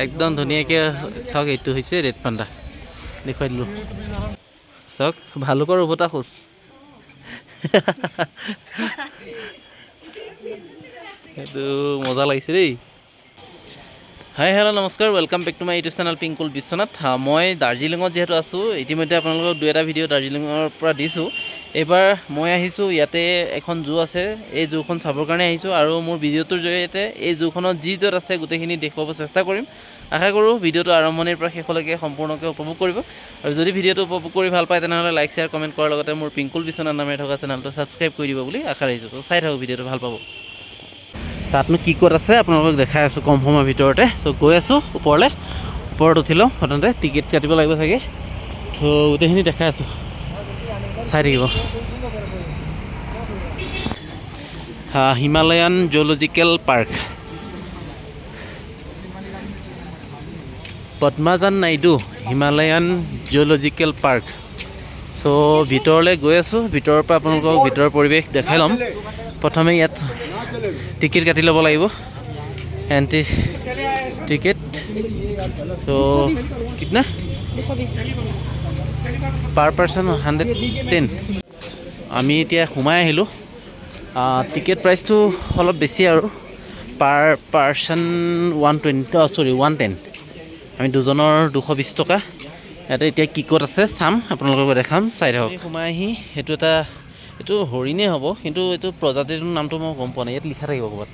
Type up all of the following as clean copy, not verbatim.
একদম ধুনীয়াকৈ চাওক, এইটো হৈছে ৰেড পাণ্ডা, দেখুৱাই দিলোঁ। চাওক ভালুকৰ উভতা খোজ। সেইটো মজা লাগিছে দেই। হাই হেল্ল' নমস্কাৰ, welcome back to my YouTube channel Pinkul Biswanath. মই দাৰ্জিলিঙত যিহেতু আছোঁ, ইতিমধ্যে আপোনালোকক 2 এটা ভিডিঅ' দাৰ্জিলিঙৰ পৰা দিছোঁ। এইবাৰ মই আহিছোঁ, ইয়াতে এখন জু আছে, এই জুখন চাবৰ কাৰণে আহিছোঁ। আৰু মোৰ ভিডিঅ'টোৰ জৰিয়তে এই জুখনত যি য'ত আছে গোটেইখিনি দেখুৱাব চেষ্টা কৰিম। আশা কৰোঁ ভিডিঅ'টো আৰম্ভণিৰ পৰা শেষলৈকে সম্পূৰ্ণকৈ উপভোগ কৰিব। আৰু যদি ভিডিঅ'টো উপভোগ কৰি ভাল পায় তেনেহ'লে লাইক শ্বেয়াৰ কমেণ্ট কৰাৰ লগতে মোৰ পিংকুল বিশ্বনাথ নামেৰে থকা চেনেলটো ছাবস্ক্ৰাইব কৰি দিব বুলি আশা ৰাখিছোঁ। তো চাই থাকক, ভিডিঅ'টো ভাল পাব। তাতনো কি ক'ত আছে আপোনালোকক দেখাই আছোঁ কম সময়ৰ ভিতৰতে। ত' গৈ আছোঁ ওপৰলৈ, ওপৰত উঠি লওঁ। প্ৰথমতে টিকেট কাটিব লাগিব চাগে, ত' গোটেইখিনি দেখাই আছোঁ, চাই থাকিব। Himalayan zoological park, Padmaja Naidu Himalayan zoological park. চ' ভিতৰলৈ গৈ আছোঁ, ভিতৰৰ পৰা আপোনালোকক ভিতৰৰ পৰিৱেশ দেখাই ল'ম। প্ৰথমে ইয়াত টিকেট কাটি ল'ব লাগিব, এণ্ট্ৰি টিকেট। ত' কিতনা পাৰ পাৰ্চন 110। আমি এতিয়া সোমাই আহিলোঁ। টিকেট প্ৰাইচটো অলপ বেছি আৰু, পাৰ পাৰ্চন 110। আমি দুজনৰ 220 টকা। ইয়াতে এতিয়া কি ক'ত আছে চাম, আপোনালোকক দেখাম, চাই থাকক। সোমাই আহি এইটো হৰিণেই হ'ব, কিন্তু এইটো প্ৰজাতিটোৰ নামটো মই গম পোৱা নাই, ইয়াত লিখা থাকিব ক'ৰবাত।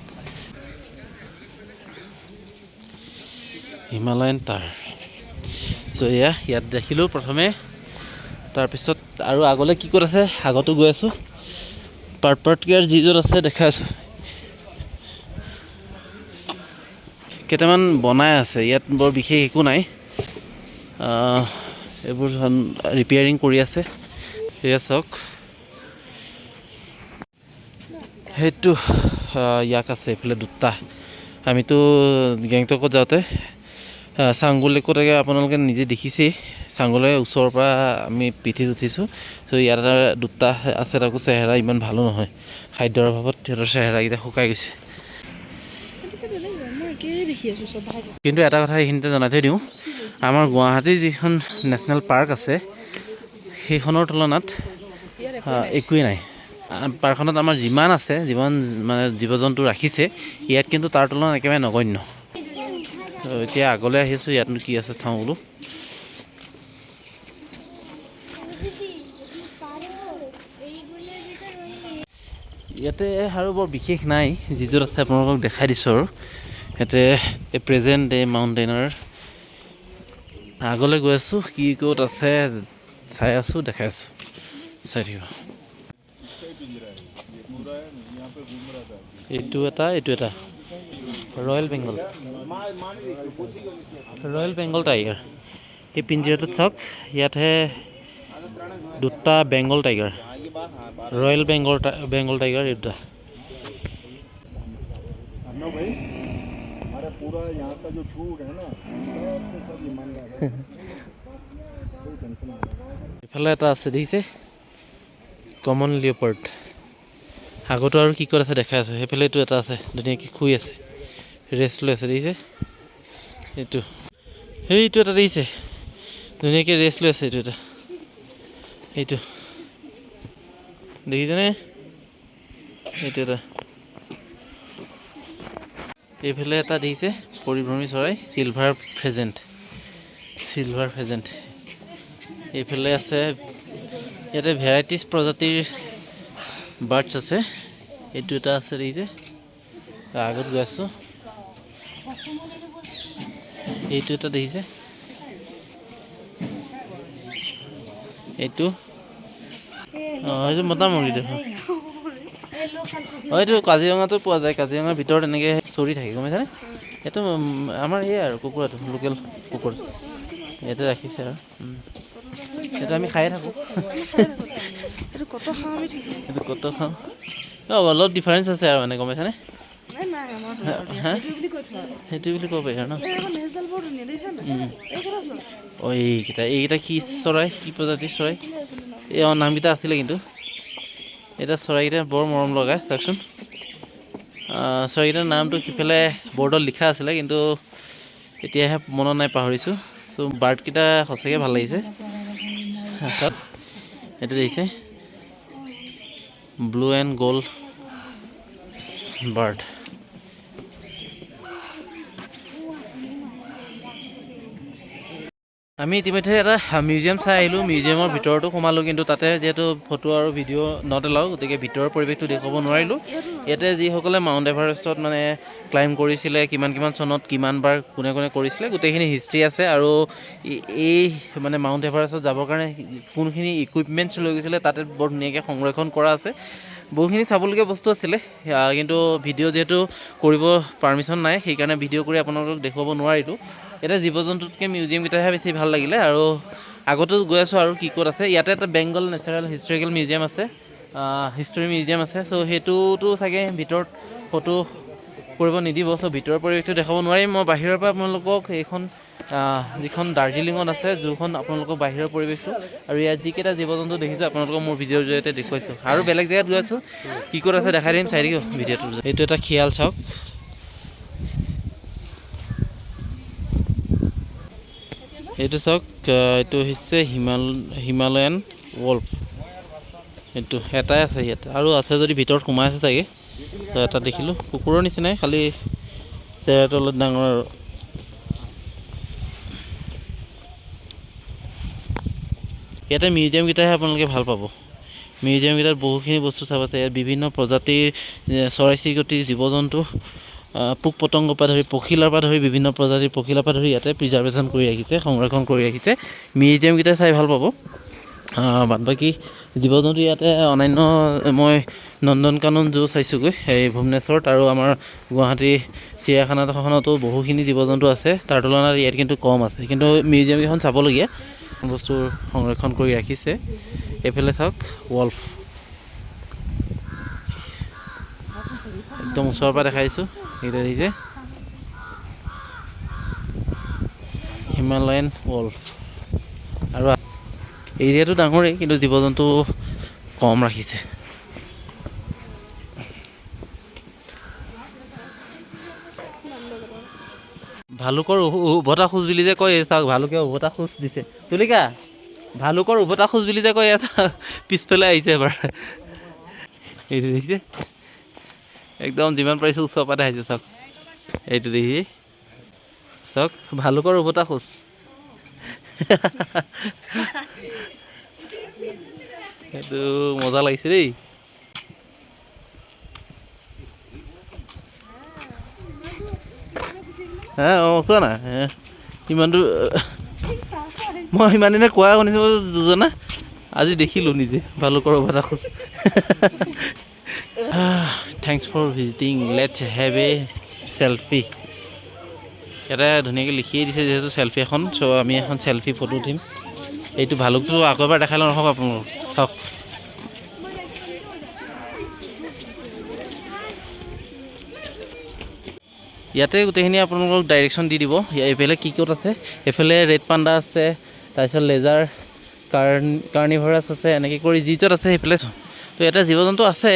হিমালয়ান তাৰ। চ' ইয়াত দেখিলোঁ প্ৰথমে, তাৰপিছত আৰু আগলৈ কি ক'ত আছে আগতো গৈ আছোঁ। পাৰ্টকেয়াৰ যি য'ত আছে দেখাই আছোঁ। কেইটামান বনাই আছে, ইয়াত বৰ বিশেষ একো নাই, এইবোৰ ৰিপেয়াৰিং কৰি আছে। সেয়া চাওক, সেইটো ইয়াক আছে এইফালে দুটা। আমিতো গেংটকত যাওঁতে চাংগু লেকত আপোনালোকে নিজে দেখিছেই, চাংগুলৈ ওচৰৰ পৰা আমি পিঠিত উঠিছোঁ। ত' ইয়াত দুটা আছে, তাকো চেহেৰা ইমান ভালো নহয়, খাদ্যৰ অভাৱত সিহঁতৰ চেহেৰাকেইটা শুকাই গৈছে। কিন্তু এটা কথা এইখিনিতে জনাই থৈ দিওঁ, আমাৰ গুৱাহাটীৰ যিখন নেশ্যনেল পাৰ্ক আছে সেইখনৰ তুলনাত একোৱেই নাই। পাৰ্কখনত আমাৰ যিমান আছে, যিমান মানে জীৱ জন্তু ৰাখিছে, ইয়াত কিন্তু তাৰ তুলনাত একেবাৰে নগণ্য। এতিয়া আগলৈ আহিছোঁ, ইয়াতনো কি আছে চাওঁ বোলো। ইয়াতে আৰু বৰ বিশেষ নাই, যি য'ত আছে আপোনালোকক দেখাই দিছোঁ। আৰু ইয়াতে এই প্ৰেজেণ্ট ডে মাউণ্টেইনৰ আগলৈ গৈ আছোঁ, কি ক'ত আছে চাই আছোঁ, দেখাই আছোঁ, চাই থাকিব। এইটো এটা ৰয়েল বেংগল টাইগাৰ। এই পিঞ্জিৰাটোত চাওক, ইয়াতহে দুটা Bengal tiger, royal Bengal tiger এই দুটা। ইফালে এটা আছে দেখিছে, কমন লিঅ'পাৰ্ড। আগতো আৰু কি ক'ত আছে দেখাই আছোঁ। সেইফালে এইটো এটা আছে, ধুনীয়াকৈ শুই আছে, ৰেষ্ট লৈ আছে, দেখিছে সেইটো এটা দেখিছে, ধুনীয়াকৈ ৰেষ্ট লৈ আছে। এইটো দেখিছেনে, এইটো এটা। এইফালে এটা দেখিছে পৰিভ্ৰমী চৰাই, চিলভাৰ ফেজেণ্ট। এইফালে আছে, ইয়াতে ভেৰাইটিজ প্ৰজাতিৰ বাৰ্ডছ আছে। এইটো এটা আছে দেখিছে, আগত গৈ আছোঁ। এইটো এটা দেখিছে, এইটো মতা মুৰ্গী দেখোন। এইটো কাজিৰঙাতো পোৱা যায়, কাজিৰঙাৰ ভিতৰত এনেকৈ চৰি থাকে, গম পাইছানে? এইটো আমাৰ এই আৰু কুকুৰাটো, লোকেল কুকুৰ ইয়াতে ৰাখিছে। আৰু সেইটো আমি খায়ে থাকোঁ। এইটো কত খাওঁ, অলপ ডিফাৰেঞ্চ আছে আৰু মানে, গম পাইছানে? সেইটো বুলি ক'ব পাৰি আৰু ন। এইকেইটা কি চৰাই, কি প্ৰজাতিৰ চৰাই? এই নামকেইটা আছিলে, কিন্তু এতিয়া চৰাইকেইটা বৰ মৰম লগা, চাওকচোন। চৰাইকেইটাৰ নামটো সিফালে বৰ্ডত লিখা আছিলে, কিন্তু এতিয়াহে মনত নাই, পাহৰিছোঁ। চ' বাৰ্ডকেইটা সঁচাকৈ ভাল লাগিছে। তাত এইটো দেখিছে, ব্লু এণ্ড গল্ড বাৰ্ড। আমি ইতিমধ্যে এটা মিউজিয়াম চাই আহিলোঁ। মিউজিয়ামৰ ভিতৰতো সোমালোঁ, কিন্তু তাতে যিহেতু ফটো আৰু ভিডিঅ' নট এলাউ, গতিকে ভিতৰৰ পৰিৱেশটো দেখুৱাব নোৱাৰিলোঁ। ইয়াতে যিসকলে মাউণ্ট এভাৰেষ্টত মানে ক্লাইম্ব কৰিছিলে, কিমান চনত কিমানবাৰ কোনে কৰিছিলে, গোটেইখিনি হিষ্ট্ৰী আছে। আৰু এই মানে মাউণ্ট এভাৰেষ্টত যাবৰ কাৰণে কোনখিনি ইকুইপমেণ্টছ লৈ গৈছিলে তাতে বৰ ধুনীয়াকৈ সংৰক্ষণ কৰা আছে। বহুখিনি চাবলগীয়া বস্তু আছিলে, কিন্তু ভিডিঅ' যিহেতু কৰিব পাৰ্মিশ্যন নাই, সেইকাৰণে ভিডিঅ' কৰি আপোনালোকক দেখুৱাব নোৱাৰিলোঁ। ইয়াতে জীৱ জন্তুতকৈ মিউজিয়ামকেইটাহে বেছি ভাল লাগিলে। আৰু আগতো গৈ আছোঁ আৰু কি ক'ত আছে। ইয়াতে এটা বেংগল নেচাৰেল হিষ্টৰিকেল মিউজিয়াম আছে, হিষ্টৰী মিউজিয়াম আছে। চ' সেইটোতো চাগে ভিতৰত ফটো কৰিব নিদিব, চ' ভিতৰৰ পৰিৱেশটো দেখাব নোৱাৰিম। মই বাহিৰৰ পৰা আপোনালোকক এইখন যিখন দাৰ্জিলিঙত আছে জুখন আপোনালোকক বাহিৰৰ পৰিৱেশটো আৰু ইয়াত যিকেইটা জীৱ জন্তু দেখিছোঁ আপোনালোকক মোৰ ভিডিঅ'ৰ জৰিয়তে দেখুৱাইছোঁ। আৰু বেলেগ জেগাত গৈ আছোঁ, কি ক'ত আছে দেখাই দিম, চাই থাকিব ভিডিঅ'টো। এইটো এটা শিয়াল চাওক, এইটো চাওক, এইটো হৈছে হিমালয়ান wolf। এইটো এটাই আছে ইয়াত, আৰু আছে যদি ভিতৰত সোমাই আছে চাগে। এটা দেখিলোঁ, কুকুৰৰ নিচিনাই, খালি চেহেৰাটো অলপ ডাঙৰ। আৰু ইয়াতে মিউজিয়ামকেইটাহে আপোনালোকে ভাল পাব। মিউজিয়ামকেইটাত বহুখিনি বস্তু চাব আছে। ইয়াত বিভিন্ন প্ৰজাতিৰ চৰাই চিৰিকটি, জীৱ জন্তু, পোক পতংগৰ পৰা ধৰি, পখিলাৰ পৰা ধৰি, বিভিন্ন প্ৰজাতিৰ পখিলাৰ পৰা ধৰি ইয়াতে প্ৰিজাৰ্ভেশ্যন কৰি ৰাখিছে, সংৰক্ষণ কৰি ৰাখিছে। মিউজিয়ামকেইটা চাই ভাল পাব। বাদ বাকী জীৱ জন্তু ইয়াতে অন্যান্য, মই নন্দন কানন জু চাইছোঁগৈ এই ভুৱনেশ্বৰত, আৰু আমাৰ গুৱাহাটী চিৰিয়াখানাখনতো বহুখিনি জীৱ জন্তু আছে। তাৰ তুলনাত ইয়াত কিন্তু কম আছে, কিন্তু মিউজিয়ামকেইখন চাবলগীয়া বস্তু সংৰক্ষণ কৰি ৰাখিছে। এইফালে চাওক, wolf একদম ওচৰৰ পৰা দেখাইছোঁ। এইটো দেখিছে, হিমালয়ান wolf। আৰু এৰিয়াটো ডাঙৰেই, কিন্তু জীৱ জন্তু কম ৰাখিছে। ভালুকৰ উভতা খোজ বুলি যে কয়, চাওক ভালুকে উভতা খোজ দিছে। তুলিকা, ভালুকৰ উভতা খোজ বুলি যে কয়, ইয়াত পিছফালে আহিছে এবাৰ। এইটো দেখিছে, একদম যিমান পাৰিছোঁ ওচৰৰ পৰা দেখাইছে। চাওক এইটো দেখি, চাওক ভালুকৰ উভতা খোজ। সেইটো মজা লাগিছে দেই। চোৱা না, ইমান দূৰ মই সিমান দিনে কোৱা শুনিছোঁ যোজনা, আজি দেখিলোঁ নিজে ভালুকৰ উভতা খোজ। Thanks for visiting, let's have a selfie. ইয়াতে ধুনীয়াকৈ লিখিয়ে দিছে যিহেতু চেলফি এখন, চ' আমি এখন চেলফি ফটো উঠিম। এইটো ভালুকটো আকৌ এবাৰ দেখাই লওঁ ৰখক আপোনালোকক, চাওক। ইয়াতে গোটেইখিনি আপোনালোকক ডাইৰেকশ্যন দি দিব, এইফালে কি ক'ত আছে। এইফালে ৰেড পাণ্ডা আছে, তাৰপিছত লেজাৰ কাৰ্নিভাৰাছ আছে, এনেকৈ কৰি যি য'ত আছে সেইফালে। তো ইয়াতে জীৱ জন্তু আছে,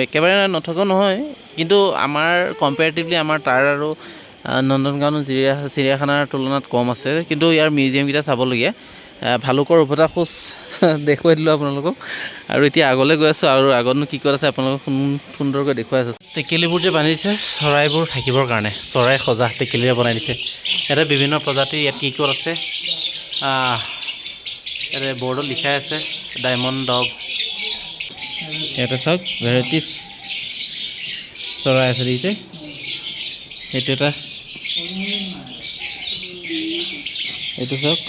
একেবাৰে নথকা নহয়, কিন্তু আমাৰ কম্পেৰেটিভলি আমাৰ তাৰ আৰু নন্দন কানন চিৰিয়াখানাৰ তুলনাত কম আছে। কিন্তু ইয়াৰ মিউজিয়ামকেইটা চাবলগীয়া। ভালুকৰ উভতা খোজ দেখুৱাই দিলোঁ আপোনালোকক, আৰু এতিয়া আগলৈ গৈ আছোঁ, আৰু আগতনো কি ক'ত আছে আপোনালোকক সুন্দৰকৈ দেখুৱাই আছোঁ। টেকেলিবোৰ যে বান্ধি দিছে চৰাইবোৰ থাকিবৰ কাৰণে, চৰাই সজা টেকেলিৰে বনাই দিছে। ইয়াতে বিভিন্ন প্ৰজাতিৰ, ইয়াত কি ক'ত আছে ইয়াতে বৰ্ডত লিখাই আছে, ডায়মণ্ড ডগ। ইয়াতে চাওক ভেৰাইটিজ চৰাই আছে, দেখিছে। এইটো এটা, এইটো চাওক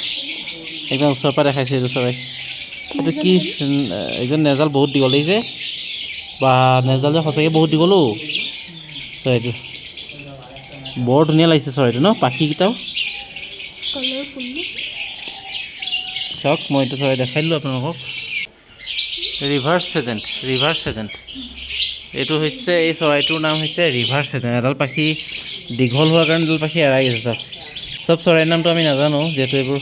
একদম ওচৰৰ পৰা দেখাইছে এইটো চৰাই। এইটো কি, একদম নেজাল বহুত দীঘল দেখিছে, বা নেজাল যে সঁচাকৈ বহুত দীঘলো চৰাইটো। বৰ ধুনীয়া লাগিছে চৰাইটো ন, পাখিকেইটাও চাওক। মই এইটো চৰাই দেখাই দিলোঁ আপোনালোকক, ৰিভাৰ্ছ ফেজেণ্ট। এইটো হৈছে, এই চৰাইটোৰ নাম হৈছে ৰিভাৰ্ছ ফেজেণ্ট। এডাল পাখি দীঘল হোৱাৰ কাৰণে এডাল পাখি এৰাই গৈছে। চাওক, চব চৰাইৰ নামটো আমি নাজানো, যিহেতু এইবোৰ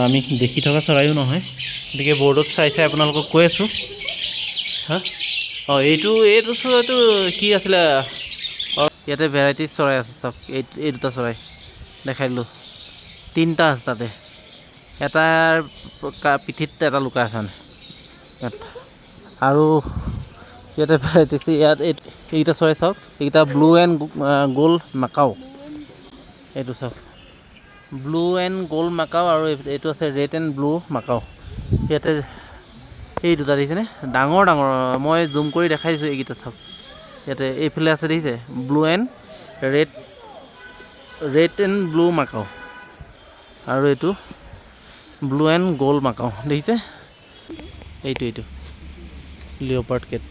আমি দেখি থকা চৰাইও নহয়, গতিকে বৰ্ডত চাই আপোনালোকক কৈ আছোঁ। এইটো চৰাইটো কি আছিলে, ইয়াতে ভেৰাইটিজ চৰাই আছে। চাওক এই দুটা চৰাই, দেখাই দিলোঁ 3টা আছে তাতে এটাৰ পিঠিত এটা লুকাই আছে মানে ইয়াত আৰু ইয়াতে ইয়াত এইকেইটা চৰাই চাওক এইকেইটা ব্লু এণ্ড গোল্ড মাকাও এইটো চাওক ব্লু এণ্ড গোল্ড মাকাও আৰু এইটো আছে ৰেড এণ্ড ব্লু মাকাও ইয়াতে এই দুটা দেখিছেনে ডাঙৰ ডাঙৰ মই জুম কৰি দেখাই দিছোঁ এইকেইটা চাওক ইয়াতে এইফালে আছে দেখিছে blue and red and blue macaw আৰু এইটো ব্লু এণ্ড গোল্ড মাকাও দেখিছে এইটো লিঅ'পাৰ্ড কেট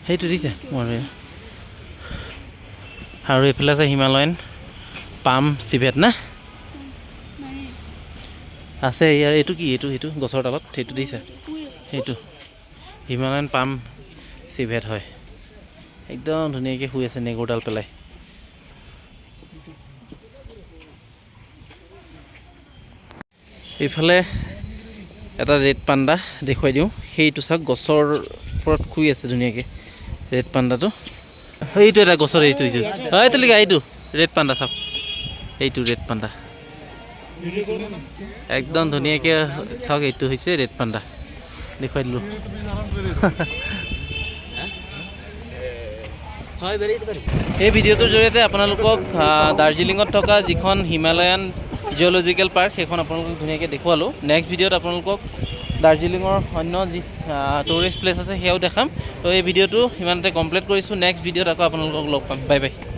সেইটো দিছে মোৰ আৰু এইফালে আছে হিমালয়ান পাম চিভেট না আছে ইয়াৰ এইটো কি এইটো গছৰ তলত সেইটো দিছে সেইটো হিমালয়ান পাম চিভেট হয় একদম ধুনীয়াকৈ শুই আছে নেগুৰডাল পেলাই এইফালে এটা ৰেড পাণ্ডা দেখুৱাই দিওঁ সেইটো চাওক গছৰ ওপৰত শুই আছে ধুনীয়াকৈ ৰেড পাণ্ডাটো এইটো এটা গছৰ এইটো এইটো ৰেড পাণ্ডা চাওক এইটো ৰেড পাণ্ডা একদম ধুনীয়াকৈ চাওক এইটো হৈছে ৰেড পাণ্ডা দেখুৱাই দিলোঁ এই ভিডিঅ'টোৰ জৰিয়তে আপোনালোকক দাৰ্জিলিঙত থকা যিখন হিমালয়ান জিঅ'লজিকেল পাৰ্ক সেইখন আপোনালোকক ধুনীয়াকৈ দেখুৱালোঁ নেক্সট ভিডিঅ'ত আপোনালোকক দাৰ্জিলিঙৰ অন্য যি টুৰিষ্ট প্লেচ আছে সেয়াও দেখাম তো এই ভিডিঅ'টো সিমানতে কমপ্লিট কৰিছোঁ নেক্সট ভিডিঅ'ত আকৌ আপোনালোকক লগ পাম বাই বাই